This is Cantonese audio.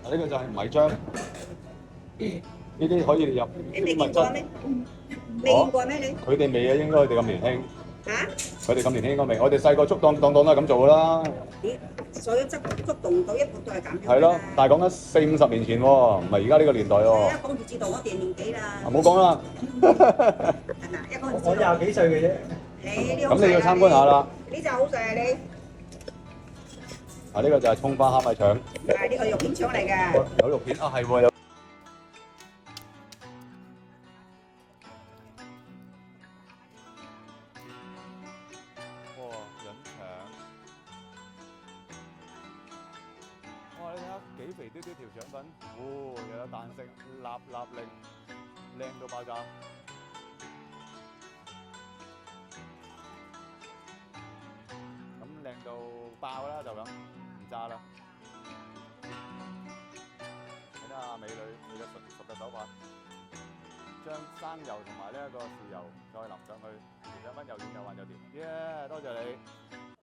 呢個就係米漿，呢啲可以入你未物質。見過咩？未見過咩你？佢哋未啊，應該佢哋咁年輕。嚇？佢哋咁年輕應該未。我哋細個當都係咁做噶啦。咦？所有觸動到一步都係咁樣㗎啦。係咯，但係講緊40-50年前喎，唔係而家呢個年代喎。係啊，講住知道我哋年紀啦。唔好講啦。係咪？一講就知道。我廿幾歲嘅啫。你好細啊咁你要參觀下啦。呢就好細啊你。啊，呢個就係葱花蝦米腸。係呢個肉片腸嚟嘅。有肉片啊，係喎有。哇，潤腸。哇，你睇下幾肥嘟嘟條腸粉，又有彈性，立令，靚到爆炸。咁靚到爆啦，就咁唔炸啦。睇下美女你嘅實手法，將生油同埋呢一個豉油再淋上去，條腸粉又軟又滑又甜。耶！多謝你。